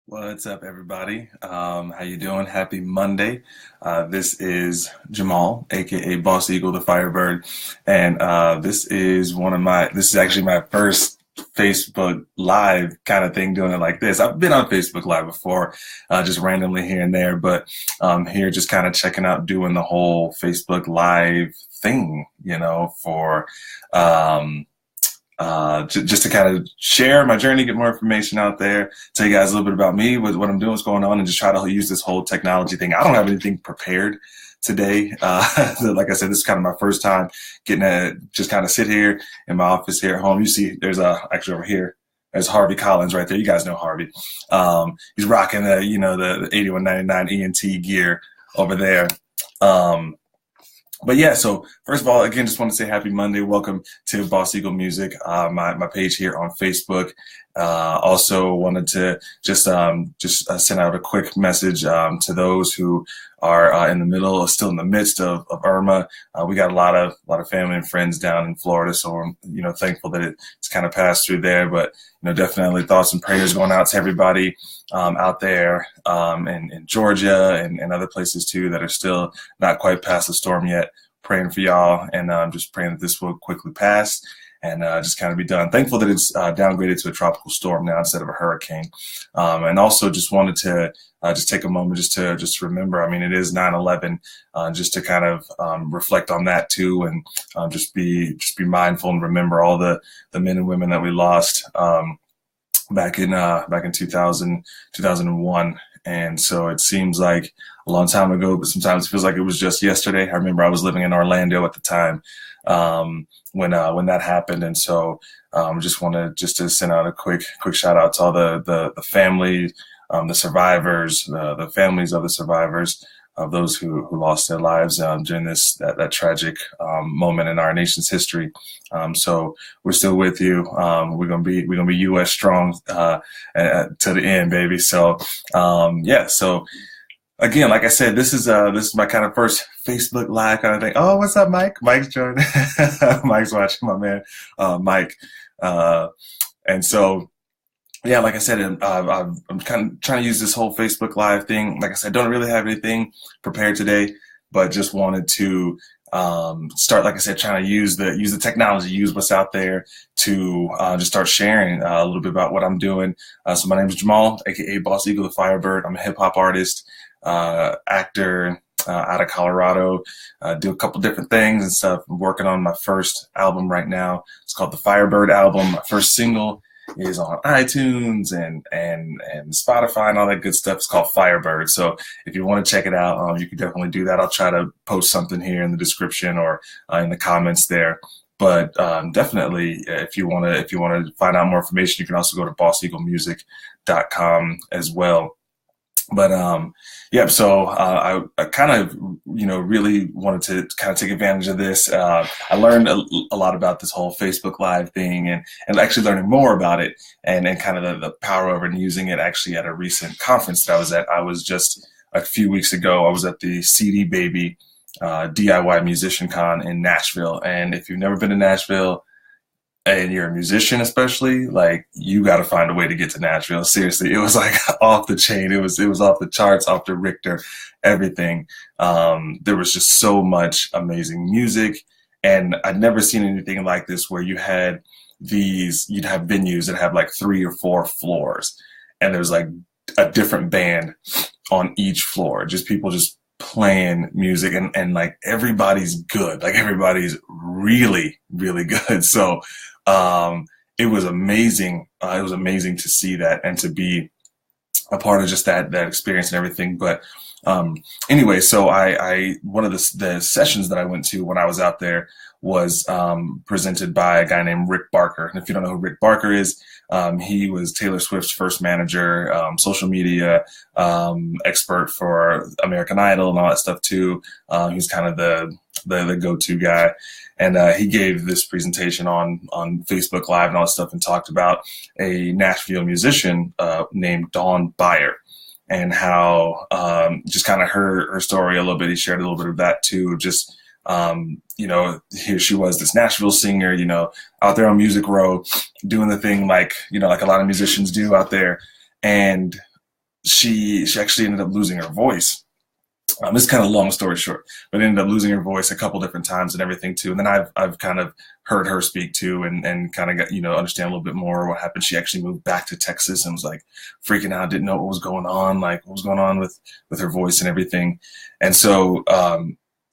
What's up, everybody? How you doing? Happy Monday. This is Jamal, aka Boss Eagle, the Firebird, and this is actually my first Facebook Live kind of thing, doing it like this. I've been on Facebook Live before, just randomly here and there, but here just kind of checking out doing the whole Facebook Live thing, for um, just to kind of share my journey, get more information out there, tell you guys a little bit about me, what I'm doing, what's going on, and just try to use this whole technology thing. I don't have anything prepared today. Like I said, this is kind of my first time getting to just kind of sit here in my office here at home. You see, there's actually over here. There's Harvey Collins right there. You guys know Harvey. He's rocking the 8199 ENT gear over there. But yeah, so first of all, again, just want to say happy Monday. Welcome to Boss Eagle Music, my page here on Facebook. Also wanted to just send out a quick message to those who are still in the midst of Irma. We got a lot of family and friends down in Florida, so we're thankful that it's kind of passed through there. But definitely thoughts and prayers going out to everybody out there in Georgia and other places too that are still not quite past the storm yet. Praying for y'all, and just praying that this will quickly pass and just kind of be done. Thankful that it's downgraded to a tropical storm now instead of a hurricane. And also just wanted to just take a moment just to remember. I mean, it is 9/11, just to kind of reflect on that too, and just be mindful and remember all the men and women that we lost back in 2001. And so it seems like a long time ago, but sometimes it feels like it was just yesterday. I remember I was living in Orlando at the time when that happened, and so just wanted to send out a quick shout out to all the family, the survivors, the families of the survivors of those who lost their lives during that tragic moment in our nation's history. So we're still with you. We're gonna be U.S. strong to the end, baby. So yeah. So again, like I said, this is my kind of first Facebook Live kind of thing. Oh, what's up, Mike? Mike's joining. Mike's watching, my man, Mike. And so. Yeah, like I said, I'm kind of trying to use this whole Facebook Live thing. Like I said, don't really have anything prepared today, but just wanted to start, like I said, trying to use the technology, use what's out there to just start sharing a little bit about what I'm doing. So my name is Jamal, aka Boss Eagle the Firebird. I'm a hip hop artist, actor out of Colorado. Do a couple different things and stuff. I'm working on my first album right now. It's called the Firebird album. My first single is on iTunes and Spotify and all that good stuff. It's called Firebird. So if you want to check it out, you can definitely do that. I'll try to post something here in the description or in the comments there. But definitely, if you want to find out more information, you can also go to bosseaglemusic.com as well. But yeah, so I kind of really wanted to kind of take advantage of this. I learned a lot about this whole Facebook Live thing, and actually learning more about it and kind of the power of it and using it actually at a recent conference that I was at. I was just a few weeks ago. I was at the CD Baby DIY Musician Con in Nashville, and if you've never been to Nashville, and you're a musician especially, like, you got to find a way to get to Nashville. Seriously, it was like off the chain. It was off the charts, off the Richter, everything. There was just so much amazing music, and I'd never seen anything like this where you'd have venues that have like 3 or 4 floors, and there's like a different band on each floor, just people just playing music, and like everybody's good, like everybody's really, really good. So it was amazing. It was amazing to see that and to be a part of just that experience and everything. But anyway, so I one of the sessions that I went to when I was out there was presented by a guy named Rick Barker. And if you don't know who Rick Barker is, he was Taylor Swift's first manager, social media expert for American Idol and all that stuff too. He's kind of the go-to guy. And he gave this presentation on Facebook Live and all that stuff, and talked about a Nashville musician named Dawn Beyer, and how just kind of her story a little bit. He shared a little bit of that too. Just here she was, this Nashville singer, out there on Music Row, doing the thing like a lot of musicians do out there. And she actually ended up losing her voice. It's kind of long story short, but ended up losing her voice a couple different times and everything too. And then I've kind of heard her speak too, and kind of got, understand a little bit more what happened. She actually moved back to Texas and was like freaking out, didn't know what was going on, like what was going on with her voice and everything. And so,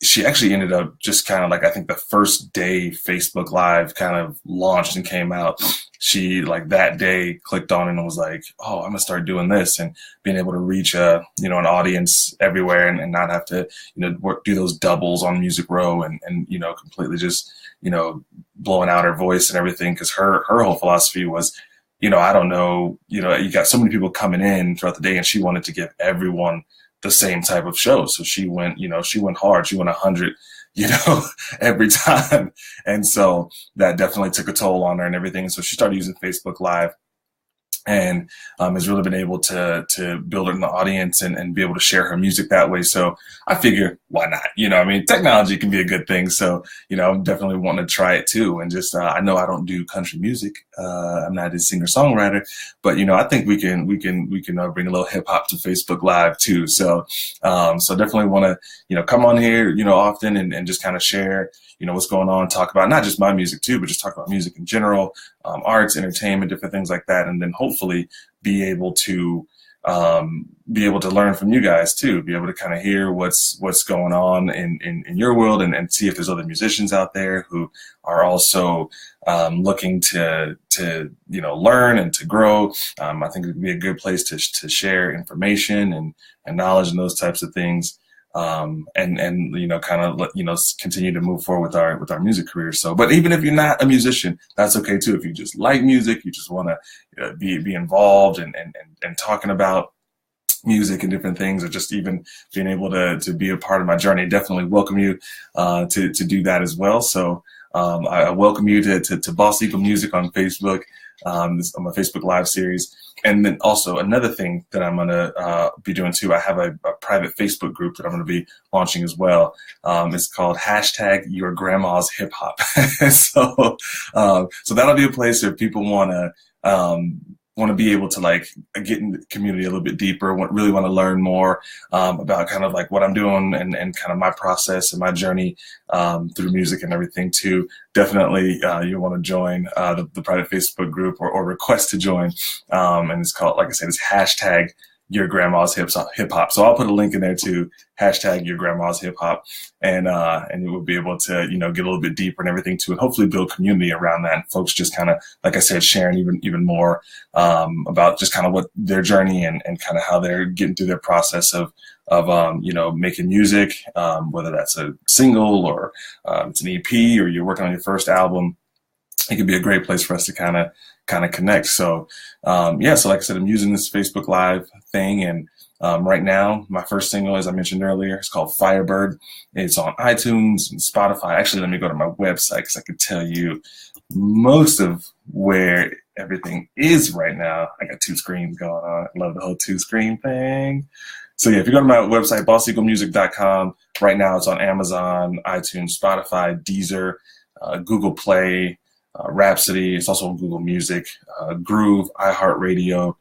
she actually ended up just kind of like, I think the first day Facebook Live kind of launched and came out, she like that day clicked on it and was like, oh, I'm gonna start doing this, and being able to reach an audience everywhere, and not have to do those doubles on Music Row, and completely just blowing out her voice and everything, because her whole philosophy was, I don't know, you got so many people coming in throughout the day, and she wanted to give everyone the same type of show. So she went hard. She went 100, every time. And so that definitely took a toll on her and everything. So she started using Facebook Live, and has really been able to build an audience, and be able to share her music that way. So I figure, why not? Technology can be a good thing. So, I'm definitely wanting to try it too. And just, I know I don't do country music. I'm not a singer songwriter, but, I think we can bring a little hip hop to Facebook Live too. So, so definitely want to, come on here, often, and just kind of share, what's going on, talk about not just my music too, but just talk about music in general, arts, entertainment, different things like that. And then hopefully be able to learn from you guys too, be able to kind of hear what's going on in your world, and see if there's other musicians out there who are also looking to learn and to grow. I think it would be a good place to share information and knowledge and those types of things. And kind of continue to move forward with our music careers. So, but even if you're not a musician, that's okay too. If you just like music, you just want to be involved and talking about music and different things, or just even being able to be a part of my journey, definitely welcome you to do that as well. So I welcome you to Boss Eagle Music on Facebook, on my Facebook Live series. And then also another thing that I'm going to be doing too, I have a private Facebook group that I'm going to be launching as well. It's called #YourGrandma's_Hip-Hop. So that'll be a place where people want to be able to like get in the community a little bit deeper, really want to learn more about kind of like what I'm doing, and kind of my process and my journey through music and everything too. Definitely you'll want to join the private Facebook group, or request to join. And it's called, like I said, it's #YourGrandma's_Hip-Hop. So I'll put a link in there too, #YourGrandma's_Hip-Hop, and you will be able to, get a little bit deeper and everything too, and hopefully build community around that. And folks just kind of, like I said, sharing even more about just kind of what their journey and kind of how they're getting through their process of making music, whether that's a single or it's an EP, or you're working on your first album. It could be a great place for us to kind of connect. So, so like I said, I'm using this Facebook Live thing, and right now, my first single, as I mentioned earlier, is called Firebird. It's on iTunes and Spotify. Actually, let me go to my website, because I can tell you most of where everything is right now. I got two screens going on. I love the whole two screen thing. So yeah, if you go to my website, bosseaglemusic.com, right now it's on Amazon, iTunes, Spotify, Deezer, Google Play, Rhapsody. It's also on Google Music, Groove, iHeartRadio.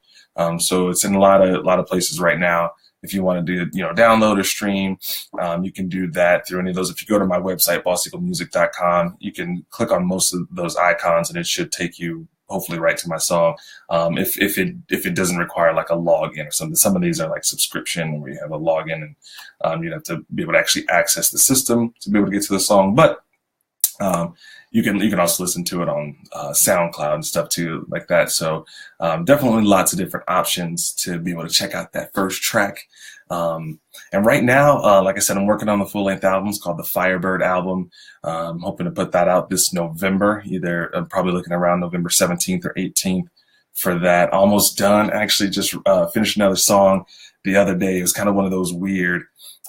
So it's in a lot of places right now. If you want to do, download or stream, you can do that through any of those. If you go to my website, bosseaglemusic.com, you can click on most of those icons, and it should take you hopefully right to my song. If it doesn't require like a login or something. Some of these are like subscription, where you have a login, and you'd have to be able to actually access the system to be able to get to the song. But you can also listen to it on SoundCloud and stuff too, like that. So definitely lots of different options to be able to check out that first track. And right now, like I said, I'm working on the full-length album. It's called the Firebird album. I'm hoping to put that out this November. I'm probably looking around November 17th or 18th for that. Almost done. Actually, just finished another song the other day. It was kind of one of those weird.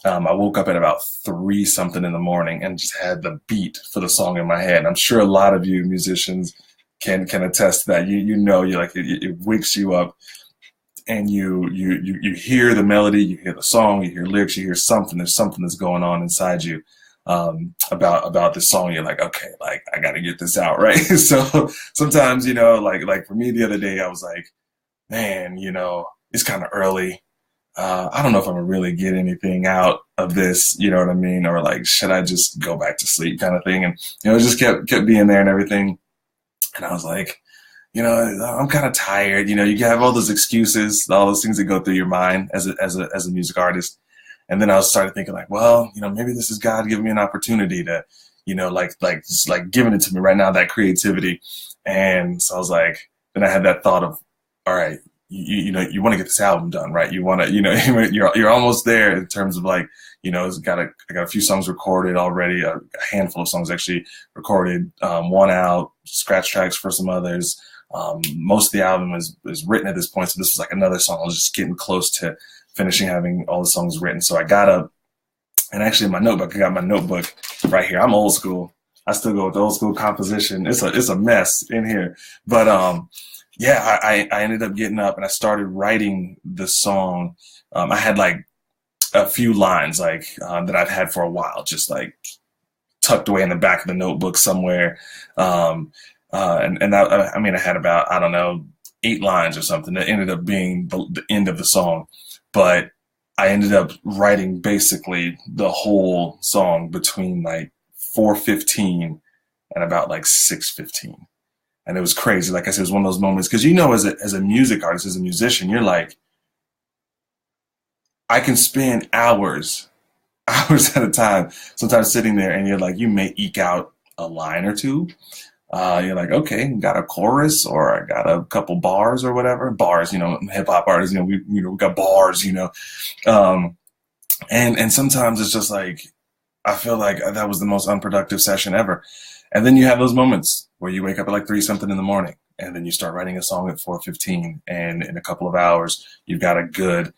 I woke up at about 3 something in the morning and just had the beat for the song in my head. I'm sure a lot of you musicians can attest to that. You're like, it wakes you up, and you hear the melody, you hear the song, you hear lyrics, you hear something. There's something that's going on inside you about this song. You're like, okay, like I got to get this out, right? So sometimes, like for me the other day, I was like, man, it's kind of early. I don't know if I'm gonna really get anything out of this, you know what I mean? Or like, should I just go back to sleep kind of thing? And, it just kept being there and everything. And I was like, I'm kind of tired. You have all those excuses, all those things that go through your mind as a music artist. And then I started thinking like, well, maybe this is God giving me an opportunity to, just like giving it to me right now, that creativity. And so I was like, then I had that thought of, all right, you want to get this album done, right? You want to, you're almost there in terms of like, I got a few songs recorded already, a handful of songs actually recorded, one out, scratch tracks for some others. Most of the album is written at this point. So this was like another song. I was just getting close to finishing having all the songs written. So I got up, and actually in my notebook, I got my notebook right here. I'm old school. I still go with the old school composition. It's a mess in here. But yeah, I ended up getting up and I started writing the song. I had like a few lines like that I've had for a while, just like tucked away in the back of the notebook somewhere. And that, I mean, I had about, I don't know, 8 lines or something that ended up being the end of the song. But I ended up writing basically the whole song between like 4:15 and about like 6:15. And it was crazy. Like I said, it was one of those moments because as a music artist, as a musician, you're like, I can spend hours at a time, sometimes sitting there, and you're like, you may eke out a line or two. You're like, okay, got a chorus or I got a couple bars or whatever. Bars, hip hop artists, we got bars, and sometimes it's just like, I feel like that was the most unproductive session ever. And then you have those moments where you wake up at like 3 something in the morning and then you start writing a song at 4:15, and in a couple of hours, you've got a good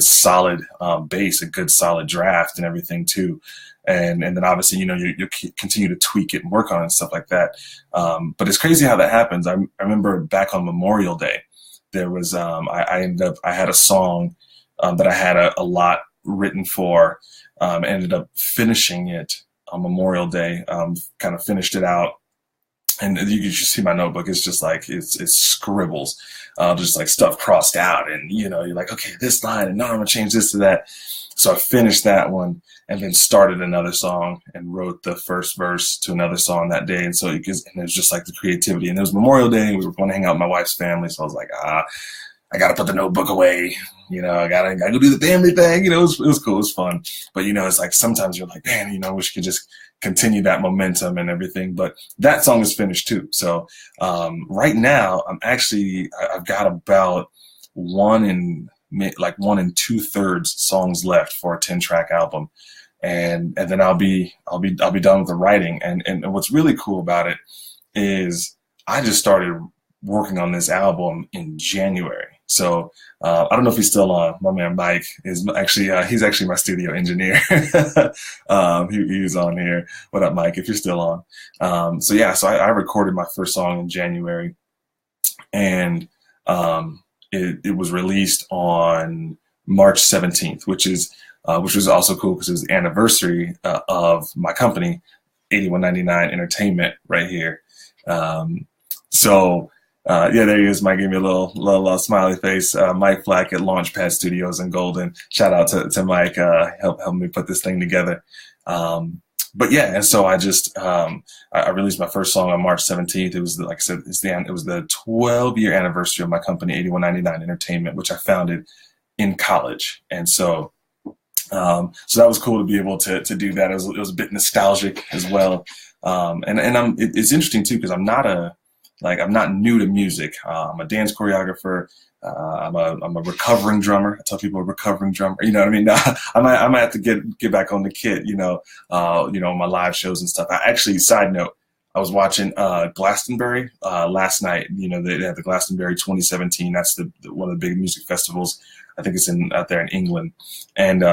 solid base, a good solid draft and everything too. And then obviously, you continue to tweak it and work on it and stuff like that. But it's crazy how that happens. I remember back on Memorial Day, there was, I had a song that I had a lot written for, ended up finishing it on Memorial Day, kind of finished it out. And you can just see my notebook. It's just like, it's scribbles, just like stuff crossed out. And, you're like, okay, this line, and no, I'm going to change this to that. So I finished that one and then started another song and wrote the first verse to another song that day. And so it was just like the creativity. And it was Memorial Day, and we were going to hang out with my wife's family. So I was like, I got to put the notebook away. I got to go do the family thing. It was cool. It was fun. But, it's like sometimes you're like, man, I wish you could just continue that momentum and everything. But that song is finished too. So right now, I've got about 1 2/3 songs left for a 10-track album. And then I'll be done with the writing. And what's really cool about it is I just started working on this album in January. So I don't know if he's still on. My man Mike is actually he's actually my studio engineer. He's on here. What up, Mike? If you're still on. So I recorded my first song in January, and it was released on March 17th, which was also cool because it was the anniversary of my company, 8199 Entertainment, right here. There he is. Mike gave me a little smiley face. Mike Flack at Launchpad Studios in Golden. Shout out to Mike, help me put this thing together. And so I released my first song on March 17th. It was, like I said, it was the 12-year anniversary of my company, 8199 Entertainment, which I founded in college. And so that was cool to be able to do that. It was a bit nostalgic as well. It's interesting too, because I'm not new to music. I'm a dance choreographer. I'm a recovering drummer. I tell people a recovering drummer. You know what I mean? I might have to get back on the kit. My live shows and stuff. Side note, I was watching Glastonbury last night. They had the Glastonbury 2017. That's one of the big music festivals. I think it's out there in England. And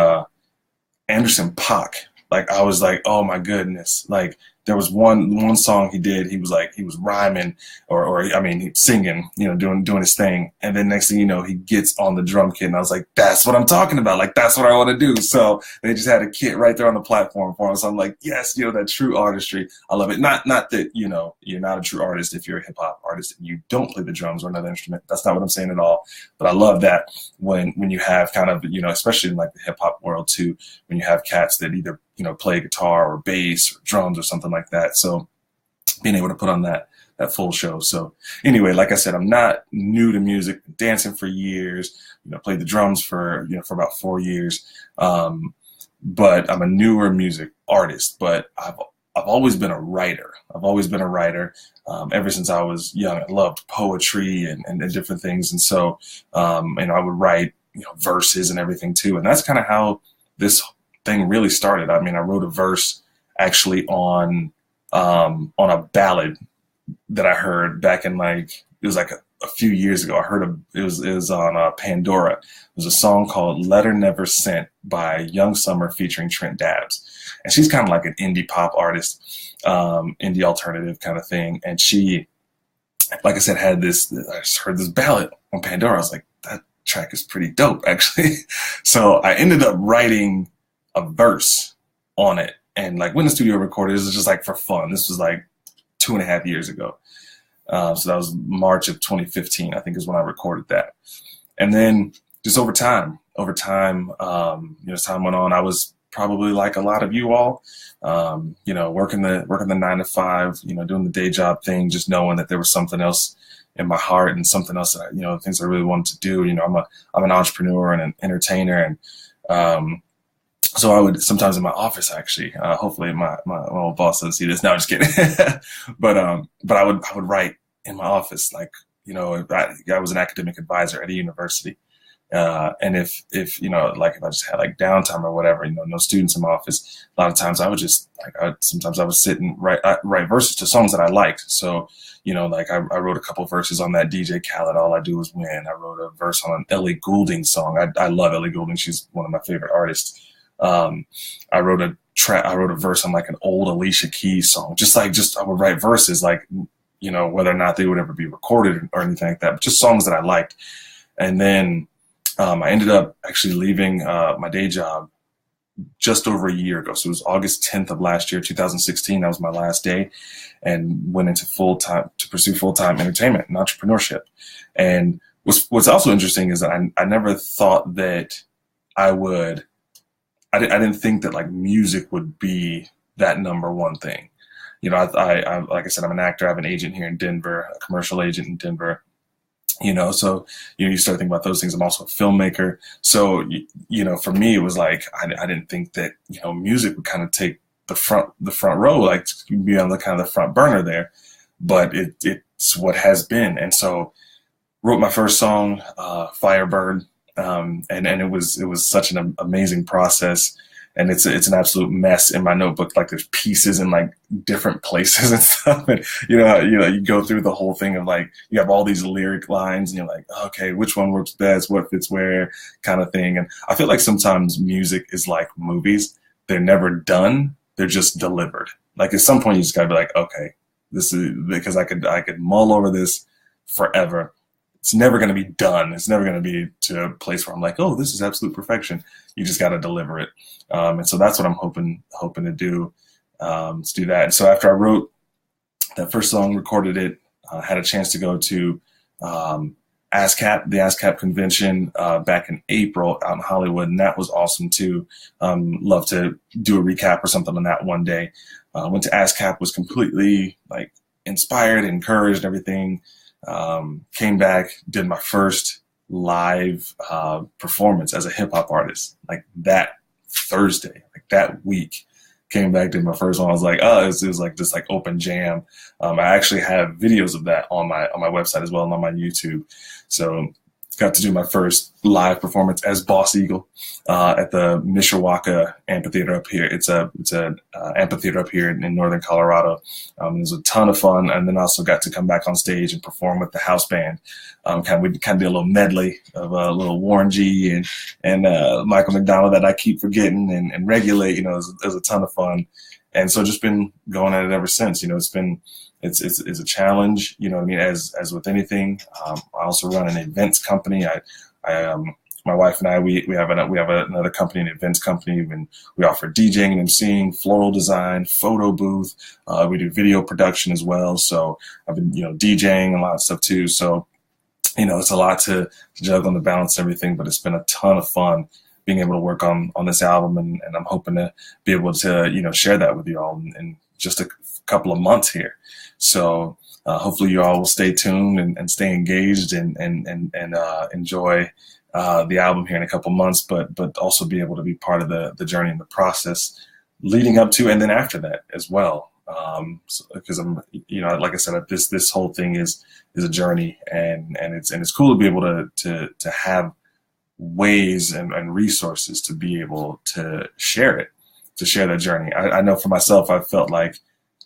Anderson .Paak. Like, I was like, oh my goodness, like there was one song he did. He was rhyming or I mean, singing, doing his thing. And then next thing you know, he gets on the drum kit, and I was like, that's what I'm talking about. Like, that's what I want to do. So they just had a kit right there on the platform for him. So I'm like, yes, that true artistry. I love it. Not that, you're not a true artist if you're a hip hop artist and you don't play the drums or another instrument. That's not what I'm saying at all. But I love that when you have kind of, especially in like the hip hop world too, when you have cats that either, play guitar or bass or drums or something like that. So being able to put on that full show. So anyway, like I said, I'm not new to music, dancing for years, played the drums for about 4 years. But I'm a newer music artist, but I've always been a writer. Ever since I was young. I loved poetry and different things. And so, I would write, verses and everything too. And that's kind of how this thing really started. I mean, I wrote a verse actually on a ballad that I heard back in it was like a few years ago. I heard it was on Pandora. It was a song called Letter Never Sent by Young Summer featuring Trent Dabbs. And she's kind of like an indie pop artist, indie alternative kind of thing. And she, like I said, I just heard this ballad on Pandora. I was like, that track is pretty dope, actually. So I ended up writing a verse on it. And like when the studio recorded, it was just like for fun. This was like 2.5 years ago. So that was March of 2015, I think is when I recorded that. And then just over time, as time went on, I was probably like a lot of you all, working the 9 to 5, doing the day job thing, just knowing that there was something else in my heart and something else that, things I really wanted to do. I'm an entrepreneur and an entertainer. And, so I would sometimes in my office, actually, hopefully my old boss doesn't see this. No, I'm just kidding. But I would write in my office, like, I was an academic advisor at a university. And if like if I just had like downtime or whatever, no students in my office, a lot of times I would just sometimes I would sit and write verses to songs that I liked. So, like I wrote a couple verses on that DJ Khaled, All I Do Is Win. I wrote a verse on an Ellie Goulding song. I love Ellie Goulding. She's one of my favorite artists. I wrote a verse on like an old Alicia Keys song. I would write verses like, whether or not they would ever be recorded or anything like that, but just songs that I liked. And then, I ended up actually leaving, my day job just over a year ago. So it was August 10th of last year, 2016. That was my last day, and went into to pursue full-time entertainment and entrepreneurship. And what's also interesting is that I never thought that I didn't think that like music would be that number one thing. I like I said, I'm an actor. I have an agent here in Denver, a commercial agent in Denver. So you start thinking about those things. I'm also a filmmaker. So for me, it was like I didn't think that music would kind of take the front row, like be on the kind of the front burner there. But it's what has been. And so wrote my first song, Firebird. And it was such an amazing process, and it's an absolute mess in my notebook. Like there's pieces in like different places and stuff, and you go through the whole thing of like you have all these lyric lines, and you're like, okay, which one works best, what fits where, kind of thing. And I feel like sometimes music is like movies; they're never done; they're just delivered. Like at some point, you just gotta be like, okay, this is because I could mull over this forever. It's never going to be done. It's never going to be to a place where I'm like, oh, this is absolute perfection. You just got to deliver it. And so that's what I'm hoping to do, to do that. And so after I wrote that first song, recorded it, had a chance to go to ASCAP, the ASCAP convention back in April out in Hollywood. And that was awesome too. Love to do a recap or something on that one day. Went to ASCAP, was completely like inspired, encouraged, everything. Came back, did my first live performance as a hip hop artist, like that Thursday, like that week. Came back, did my first one. I was like, oh, it was like this like open jam. I actually have videos of that on my website as well and on my YouTube. So got to do my first live performance as Boss Eagle at the Mishawaka Amphitheater up here. It's a amphitheater up here in northern Colorado. It was a ton of fun, and then also got to come back on stage and perform with the house band. We kind of did a little medley of a little Warren G and Michael McDonald that I keep forgetting and Regulate. It was a ton of fun. And so just been going at it ever since. It's a challenge, what I mean, as with anything. I also run an events company. My wife and I, we have another company, an events company, and we offer DJing and emceeing, floral design, photo booth. We do video production as well. So I've been, DJing a lot of stuff too. So, it's a lot to juggle and to balance everything, but it's been a ton of fun being able to work on this album. And I'm hoping to be able to, share that with you all in just a couple of months here. So hopefully you all will stay tuned and stay engaged and enjoy the album here in a couple months, but also be able to be part of the journey and the process leading up to and then after that as well. Because I'm, like I said, this whole thing is a journey, and it's cool to be able to have ways and resources to be able to share that journey. I know for myself, I felt like,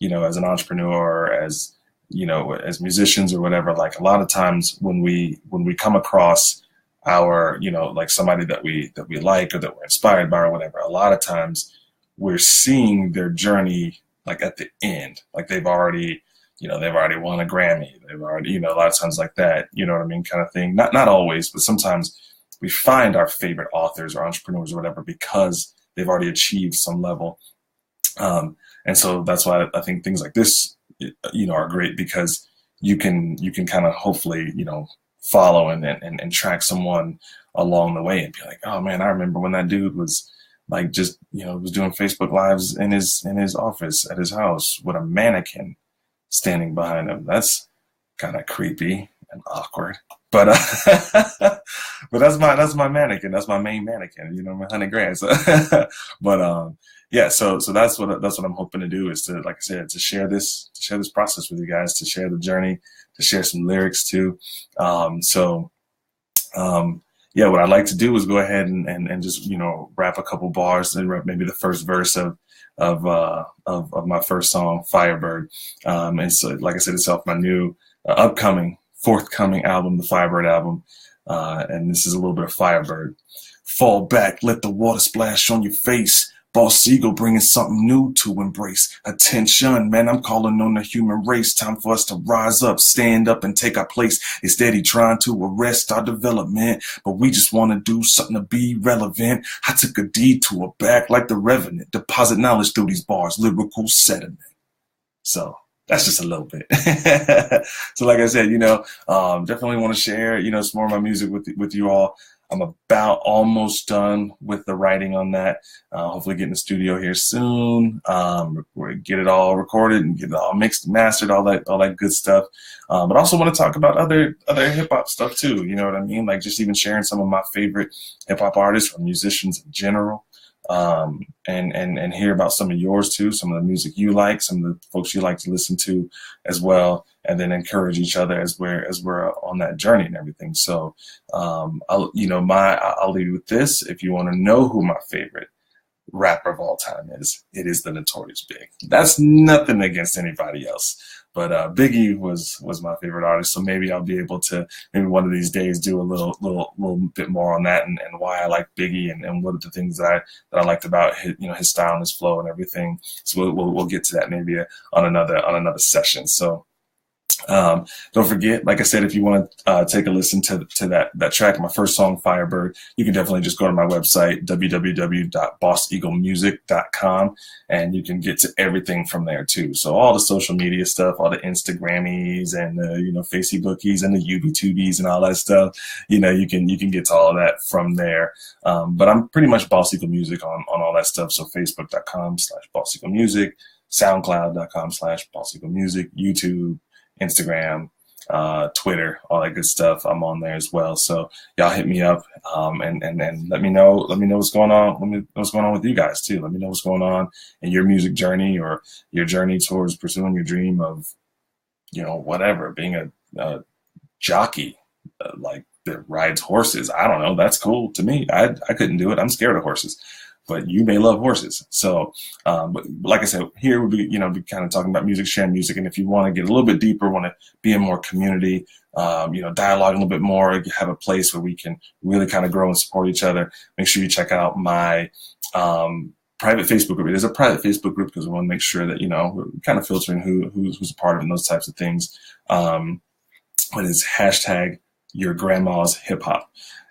as an entrepreneur, as musicians or whatever, like a lot of times when we come across our, like somebody that we like or that we're inspired by or whatever, a lot of times we're seeing their journey like at the end, like they've already won a Grammy. They've already, a lot of times like that, you know what I mean? Kind of thing. Not always, but sometimes we find our favorite authors or entrepreneurs or whatever because they've already achieved some level. And so that's why I think things like this, are great, because you can kind of hopefully, follow and track someone along the way and be like, oh man, I remember when that dude was like just, was doing Facebook Lives in his office at his house with a mannequin standing behind him. That's kind of creepy and awkward. But but that's my mannequin. That's my main mannequin. My $100,000. So, but yeah. So that's what I'm hoping to do, is to, like I said, to share this process with you guys, to share the journey, to share some lyrics too. Yeah, what I'd like to do is go ahead and just rap a couple bars and rap maybe the first verse of my first song, Firebird. And so, like I said, it's off my new forthcoming album, the Firebird album. And this is a little bit of Firebird. Fall back, let the water splash on your face. Boss Eagle bringing something new to embrace. Attention, man, I'm calling on the human race. Time for us to rise up, stand up, and take our place. Instead, he trying to arrest our development, but we just want to do something to be relevant. I took a detour back like the Revenant. Deposit knowledge through these bars, lyrical sediment. So that's just a little bit. So like I said, definitely want to share, some more of my music with you all. I'm about almost done with the writing on that. Hopefully get in the studio here soon. We're get it all recorded and get it all mixed and mastered, all that good stuff. But also want to talk about other hip hop stuff too. You know what I mean? Like just even sharing some of my favorite hip hop artists or musicians in general. And hear about some of yours too, some of the music you like, some of the folks you like to listen to as well, and then encourage each other as we're on that journey and everything. So, I'll leave you with this. If you want to know who my favorite rapper of all time is, it is the Notorious Big. That's nothing against anybody else, but Biggie was my favorite artist. So maybe I'll be able to maybe one of these days do a little bit more on that and why I like Biggie and what are the things that I liked about his style and his flow and everything. So we'll get to that maybe on another session. So. Don't forget, like I said, if you want to take a listen to that track, my first song, Firebird, you can definitely just go to my website, www.bosseaglemusic.com, and you can get to everything from there too. So all the social media stuff, all the Instagrammies and the Facebookies and the YouTubies and all that stuff, you can get to all of that from there. But I'm pretty much Boss Eagle Music on all that stuff. So Facebook.com/Boss Eagle Music, SoundCloud.com/Boss Eagle Music, YouTube, Instagram, Twitter, all that good stuff. I'm on there as well. So y'all hit me up and let me know what's going on. Let me know what's going on with you guys too. Let me know what's going on in your music journey or your journey towards pursuing your dream of, whatever, being a jockey, like that rides horses. I don't know. That's cool to me. I couldn't do it. I'm scared of horses. But you may love horses. So, but like I said, here we'll be kind of talking about music, sharing music. And if you want to get a little bit deeper, want to be in more community, dialogue a little bit more, have a place where we can really kind of grow and support each other, make sure you check out my private Facebook group. It is a private Facebook group because we want to make sure that, we're kind of filtering who's a part of it and those types of things. But it's hashtag your grandma's hip hop.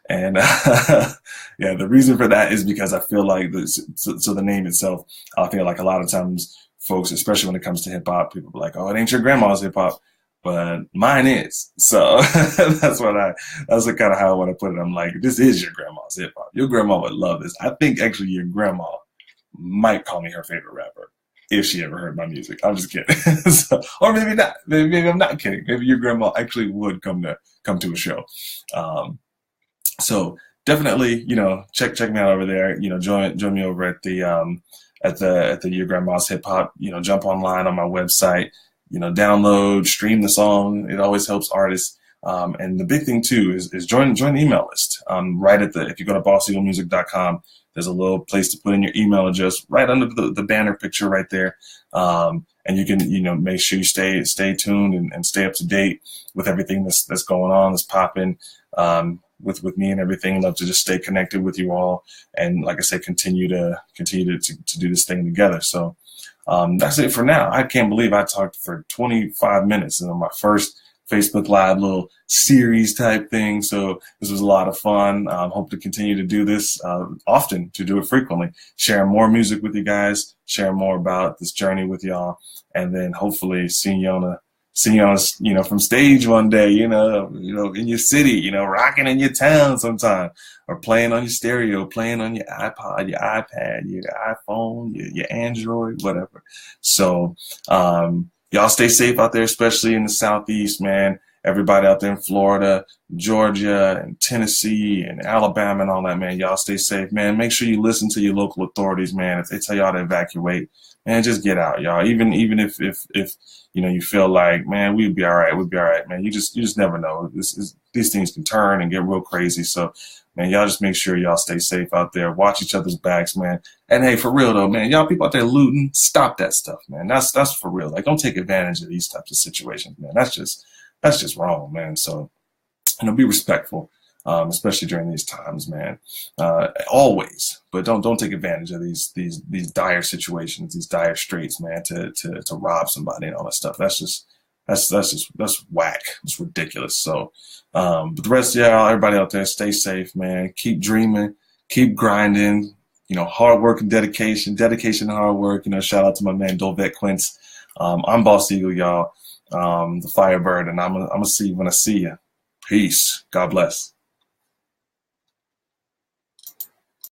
And yeah, the reason for that is because I feel like so the name itself, I feel like a lot of times folks, especially when it comes to hip hop, people are like, oh, it ain't your grandma's hip hop, but mine is. So that's kind of how I want to put it. I'm like, this is your grandma's hip hop. Your grandma would love this. I think actually your grandma might call me her favorite rapper if she ever heard my music. I'm just kidding. Or maybe not. Maybe I'm not kidding. Maybe your grandma actually would come to a show. So definitely, check me out over there. Join me over at the Your Grandma's Hip Hop. Jump online on my website. Download, stream the song. It always helps artists. And the big thing too is join the email list. Right if you go to bosseaglemusic.com, there's a little place to put in your email address right under the banner picture right there. And you can, make sure you stay tuned and stay up to date with everything that's going on, that's popping, with me and everything. Love to just stay connected with you all. And like I said, continue to do this thing together. So, that's it for now. I can't believe I talked for 25 minutes on my first Facebook Live little series type thing. So this was a lot of fun. Hope to continue to do this often, to do it frequently, share more music with you guys, share more about this journey with y'all, and then hopefully seeing you on from stage one day, in your city, rocking in your town sometime, or playing on your stereo, playing on your iPod, your iPad, your iPhone, your Android, whatever. So, y'all stay safe out there, especially in the Southeast, man. Everybody out there in Florida, Georgia, and Tennessee, and Alabama, and all that, man. Y'all stay safe, man. Make sure you listen to your local authorities, man. If they tell y'all to evacuate, man, just get out, y'all. Even if you feel like, man, we'll be all right, man. You just never know. These things can turn and get real crazy. So, man, y'all just make sure y'all stay safe out there. Watch each other's backs, man. And hey, for real though, man, y'all people out there looting, stop that stuff, man. That's for real. Like, don't take advantage of these types of situations, man. That's just wrong, man. So, be respectful, especially during these times, man. Always, but don't take advantage of these dire situations, these dire straits, man, to rob somebody and all that stuff. That's whack. It's ridiculous. So, but the rest of y'all, everybody out there, stay safe, man. Keep dreaming, keep grinding. Hard work and dedication and hard work. Shout out to my man Dolvet Quince. I'm Boss Eagle, y'all. The Firebird, and I'm gonna see you when I see you. Peace. God bless.